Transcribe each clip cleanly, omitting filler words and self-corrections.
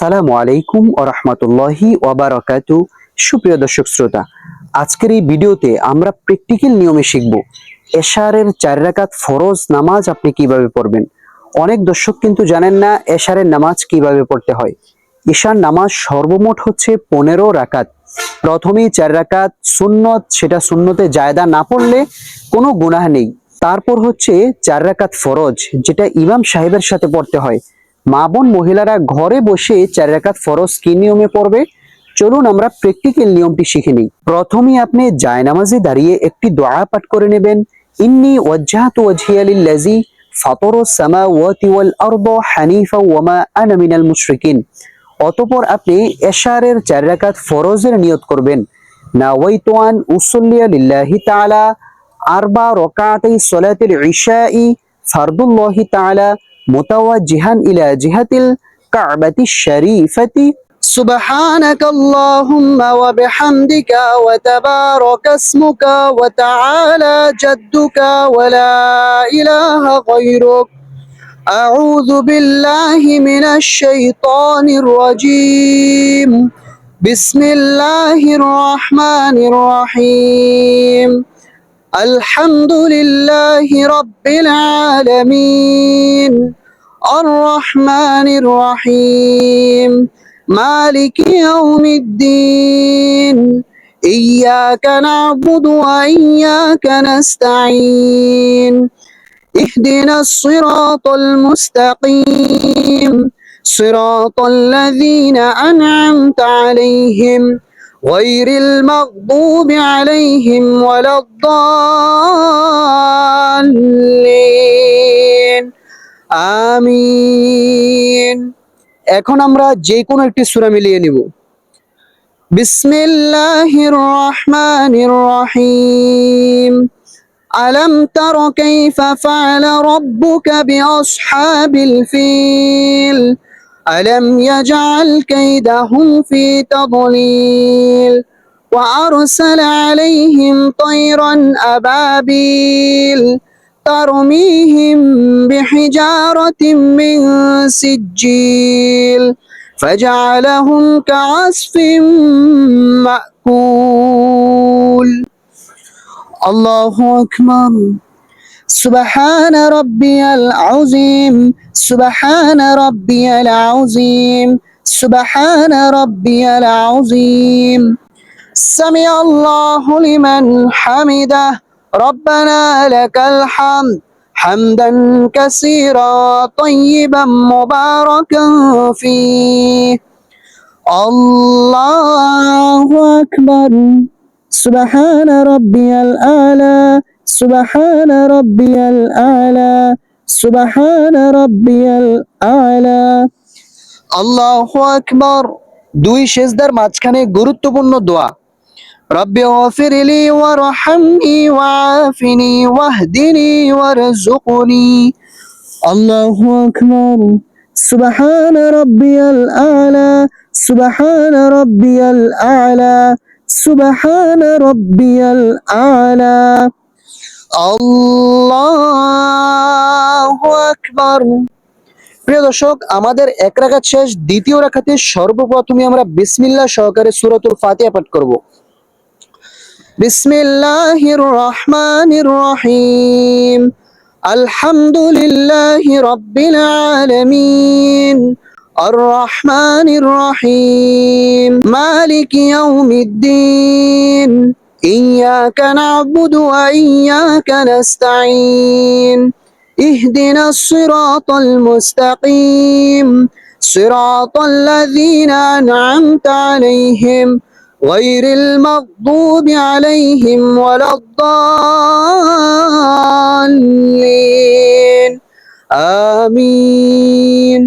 আসসালামু আলাইকুম ওয়া রাহমাতুল্লাহি ওয়া বারাকাতু। সুপ্রিয় দর্শক শ্রোতা, আজকের এই ভিডিওতে আমরা প্র্যাকটিক্যাল নিয়মে শিখব এশারের 4 রাকাত ফরজ নামাজ আপনি কিভাবে পড়বেন। অনেক দর্শক কিন্তু জানেন না এশারের নামাজ কিভাবে পড়তে হয়। ঈশার নামাজ সর্বমোট হচ্ছে 15 রাকাত। প্রথমেই 4 রাকাত সুন্নত, সেটা সুন্নতে জায়দা না পড়লে কোনো গুনাহ নেই। তারপর হচ্ছে 4 রাকাত ফরজ, যেটা ইমাম সাহেবের সাথে পড়তে হয়। মা বোন মহিলারা ঘরে বসে 4 রাকাত ফরজ কি নিয়মে পড়বে, চলুন আমরা প্র্যাকটিক্যাল নিয়মটি শিখে নিই। প্রথমেই আপনি জায়নামাজে দাঁড়িয়ে একটি দোয়া পাঠ করে নেবেন। ইন্নী ওয়াজ্জাহতু ওয়াজহিয়া লিল্লাযী ফাতারাস সামাওয়াতি ওয়াল আরদা হানিফা ওয়া মা আনা মিনাল মুশরিকিন। অতঃপর আপনি এশারের 4 রাকাত ফরজের নিয়ত করবেন। নাওয়াইতু আন উসাল্লিয়া লিল্লাহি তাআলা আরবা রাকাতাই সালাতিল ইশাই ফারদুল্লাহি তাআলা মুতাওয়াজ্জিহান ইলা জিহাতিল কাবাতিশ শরীফাতি সুবহানাকা আল্লাহুম্মা ওয়া বিহামদিকা ওয়া তাবারাকা ইসমুকা ওয়া তাআলা জাদ্দুকা ওয়া লা ইলাহা গায়রুক আউযু বিল্লাহি মিনাশ শাইতানির রাজীম বিসমিল্লাহির রহমানির রহিম আলহামদুলিল্লাহি রাব্বিল আলামিন আর-রহমানির রহিম মালিকি ইয়াউমিদ্দিন ইয়্যাকা না'বুদু ওয়া ইয়্যাকা নাস্তাঈন ইহদিনাস সিরাতাল মুস্তাকিম সিরাতাল লাযীনা আন'আমতা আলাইহিম غير المغضوب عليهم ولا الضالين আমিন। এখন আমরা যে কোনো একটি সূরা মিলিয়ে নিব। বিসমিল্লাহির রহমানির রহিম আলম তারা কাইফা ফাআলা রাব্বুকা বিআসহাবিল ফিল ألم يجعل كيدهم في تضليل وأرسل عليهم طيرا أبابيل ترميهم بحجارة من سجيل فجعلهم كعصف مأكول الله أكبر سبحان ربي العظيم سبحان ربي العظيم سبحان ربي العظيم سمع الله لمن حمده ربنا لك الحمد حمدا كثيرا طيبا مباركا فيه الله أكبر سبحان ربي الأعلى سبحان ربي الأعلى سبحان ربي الأعلى আল্লাহু আকবার। দুই সিজদার মাঝখানে গুরুত্বপূর্ণ দোয়া। রব্বি গফিরলি ওয়ারহামনি ওয়াআফিনি ওয়াহদিনি ওয়ারযুকনি। আল্লাহু আকবার। সুবহান রাব্বিয়াল আ'লা সুবহান রাব্বিয়াল আ'লা সুবহান রাব্বিয়াল আ'লা। আল্লাহু আকবার। প্রিয় দর্শক, আমাদের এক রাকাত শেষ। দ্বিতীয় রাকাতে সর্বপ্রথমে আমরা বিসমিল্লাহ সহকারে সূরাতুল ফাতিহা পাঠ করব। বিসমিল্লাহির রহমানির রহিম আলহামদুলিল্লাহি রাব্বিল আলামিন আর-রহমানির রহিম মালিকি ইয়াউমিদ্দিন ইয়্যাকা না'বুদু ওয়া ইয়্যাকা নাস্তাঈন ইহদিনাস সিরাতাল মুস্তাকিম সিরাতাল লাযীনা আন'আমতা আলাইহিম গায়রিল মাগদুবি আলাইহিম ওয়ালাদ-দাল্লিন আমিন।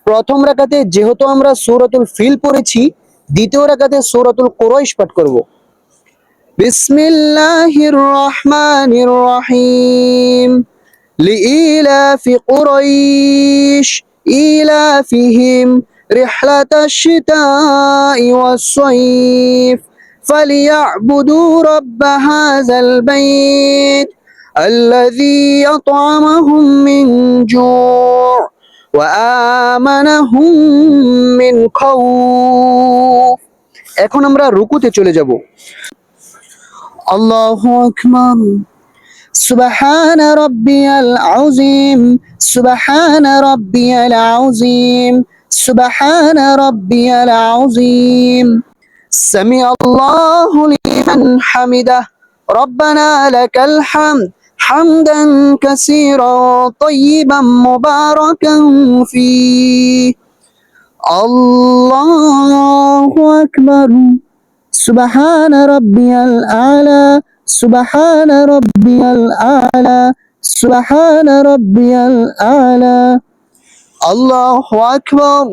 প্রথম রাকাতে যেহেতু আমরা সূরাতুল ফিল পড়েছি, দ্বিতীয় রাকাতে সূরাতুল কুরাইশ পাঠ করব। বিসমিল্লাহির রহমানির রহিম লিইলাফি কুরাইশ ইলাফিহিম রিহলাতাশ শিতাই ওয়াস-সাইফ ফালিয়া'বুদু রাব্ব হাযাল বাইত আল্লাযী আত'আমাহুম মিন জু' وآمنهم من خوف। এখন আমরা রুকুতে চলে যাব। আল্লাহু আকবার। سبحان ربي العظيم سبحان ربي العظيم سبحان ربي العظيم سمع الله لمن حمده ربنا لك الحمد حمدا كثيرا طيبا مباركا فيه الله أكبر سبحان ربي الأعلى سبحان ربي الأعلى سبحان ربي الأعلى الله أكبر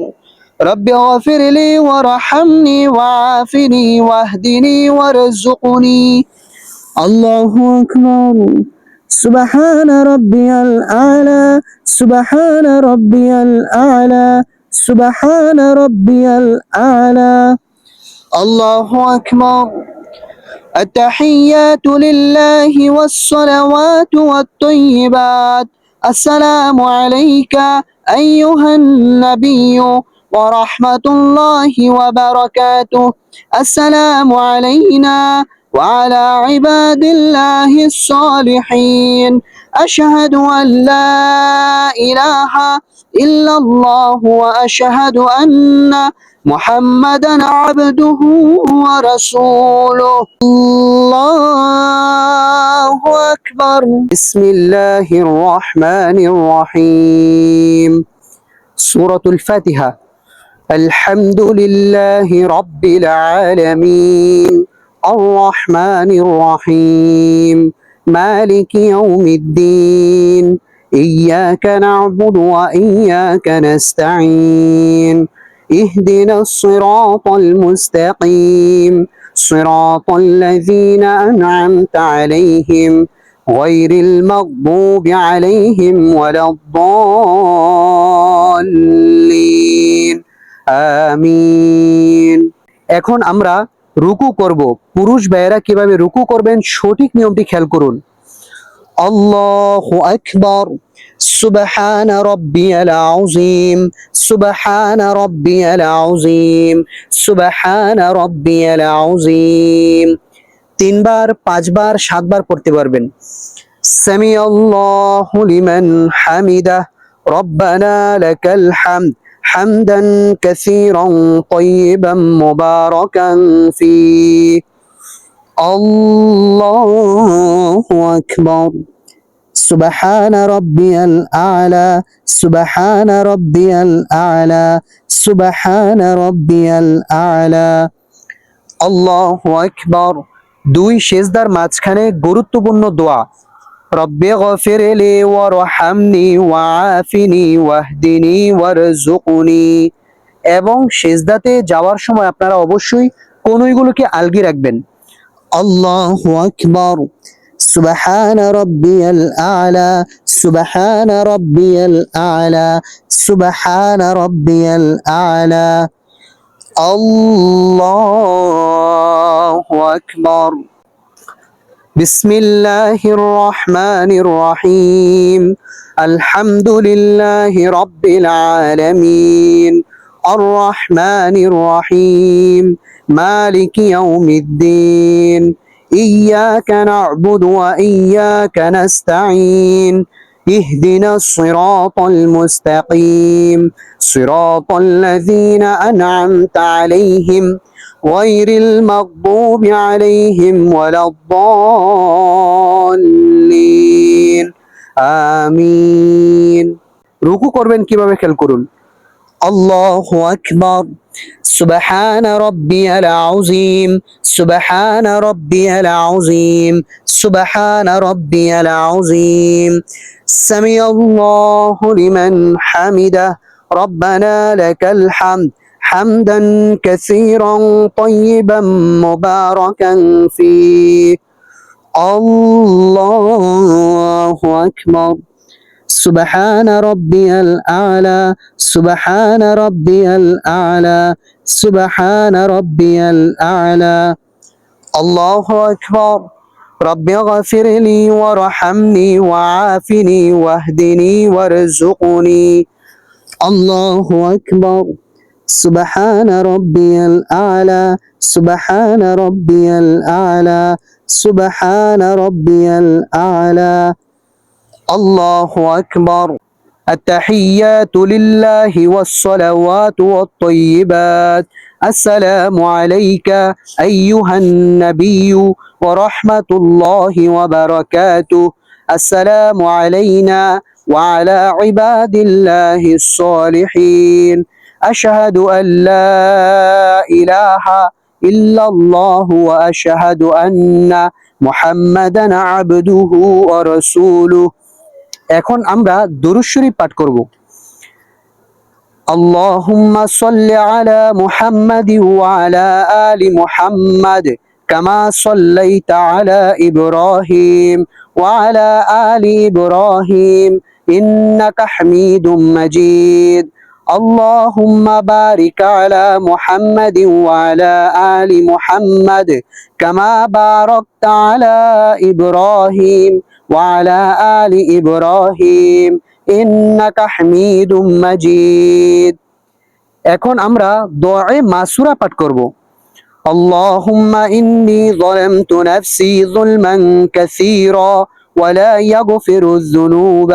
ربي اغفر لي وارحمني وعافني واهدني وارزقني الله أكبر سبحان ربي الأعلى سبحان ربي الأعلى سبحان ربي الأعلى الله أكبر التحيات لله والصلوات والطيبات السلام عليك أيها النبي ورحمة الله وبركاته السلام علينا وعلى عباد الله الصالحين أشهد أن لا إله إلا الله وأشهد أن محمدا عبده ورسوله الله أكبر بسم الله الرحمن الرحيم سورة الفاتحة الحمد لله رب العالمين الرحمن الرحيم مالك يوم الدين إياك نعبد وإياك نستعين اهدنا الصراط المستقيم صراط الذين أنعمت عليهم غير المغضوب عليهم ولا الضالين আমিন। এখন আমরা রুকু করব। পুরুষ ভাইয়েরা কিভাবে রুকু করবেন সঠিক নিয়মটি খেয়াল করুন। আল্লাহু আকবার سبحان ربي العظيم سبحان ربي العظيم سبحان ربي العظيم তিনবার পাঁচবার সাতবার পড়তে পারবেন। সামি আল্লাহু লিমান হামিদা রব্বানা লাকাল হামদ হামদান কাসীরান তাইয়িবান মুবারাকান ফি আল্লাহু আকবার سبحان ربي الأعلى سبحان ربي الأعلى سبحان ربي الأعلى الله أكبر দুই সেজদার মাঝখানে গুরুত্বপূর্ণ দোয়া রব্বি গফিরলি ওয়ারহামনি ওয়াআফিনি ওয়াহদিনি ওয়ারযুকনি এবং সেজদাতে যাওয়ার সময় আপনারা অবশ্যই কনুইগুলোকে আলগি রাখবেন। আল্লাহু আকবার سبحان ربي الأعلى سبحان ربي الأعلى سبحان ربي الأعلى الله أكبر بسم الله الرحمن الرحيم الحمد لله رب العالمين الرحمن الرحيم مالك يوم الدين إياك نعبد وإياك نستعين اهدنا الصراط المستقيم صراط الذين أنعمت عليهم غير المغضوب عليهم ولا الضالين آمين রুকু করবেন কিভাবে খেয়াল করুন। الله أكبر سبحان ربي العظيم سبحان ربي العظيم سبحان ربي العظيم سمع الله لمن حمده ربنا لك الحمد حمدا كثيرا طيبا مباركا فيه الله أكبر سبحان ربي الأعلى سبحان ربي الأعلى سبحان ربي الأعلى الله أكبر ربي اغفر لي وارحمني وعافني واهدني وارزقني الله أكبر. سبحان ربي الأعلى. سبحان ربي الأعلى. سبحان ربي الأعلى. الله أكبر. التحيات لله والصلوات والطيبات. السلام عليك أيها النبي ورحمة الله وبركاته. السلام علينا وعلى عباد الله الصالحين. أشهد أن لا إله إلا الله وأشهد أن محمدا عبده ورسوله. এখন আমরা দুরূদ শরীফ পাঠ করব। আল্লাহুম্মা সাল্লি আলা মুহাম্মাদি ওয়া আলা আলি মুহাম্মাদ কামা সাল্লাইতা আলা ইব্রাহিম ওয়া আলা আলি ইব্রাহিম ইন্নাকা হামিদুম মাজিদ। আল্লাহুম্মা বারিক আলা মুহাম্মাদি ওয়া আলা আলি মুহাম্মাদ কামা বারাকতা আলা ইব্রাহিম وعلى آل إبراهيم إنك حميد مجيد. এখন আমরা দোয়া মাসুরা পাঠ করব। اللهم إني ظلمت نفسي ظلما كثيرا ولا يغفر الذنوب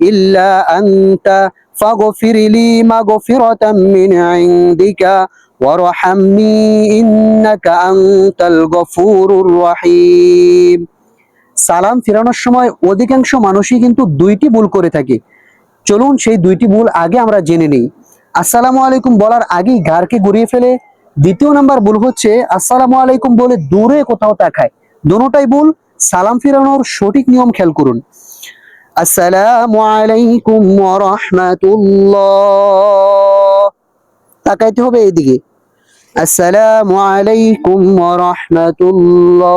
إلا أنت فاغفر لي مغفرة من عندك وارحمني إنك أنت الغفور الرحيم. সালাম ফেরানোর সময় অধিকাংশ মানুষই কিন্তু দুইটি ভুল করে থাকে। চলুন সেই দুইটি ভুল আগে আমরা জেনে নিই। আসসালামু আলাইকুম বলার আগেই ঘাড়কে ঘুরিয়ে ফেলে। দ্বিতীয় নাম্বার ভুল হচ্ছে আসসালামু আলাইকুম বলে দূরে কোথাও তাকায়। দুটোটাই ভুল। সালাম ফেরানোর সঠিক নিয়ম খেয়াল করুন। আসসালামু আলাইকুম ওয়া রাহমাতুল্লাহ, তাকাইতে হবে এইদিকে। আসসালামু আলাইকুম ওয়া রাহমাতুল্লাহ।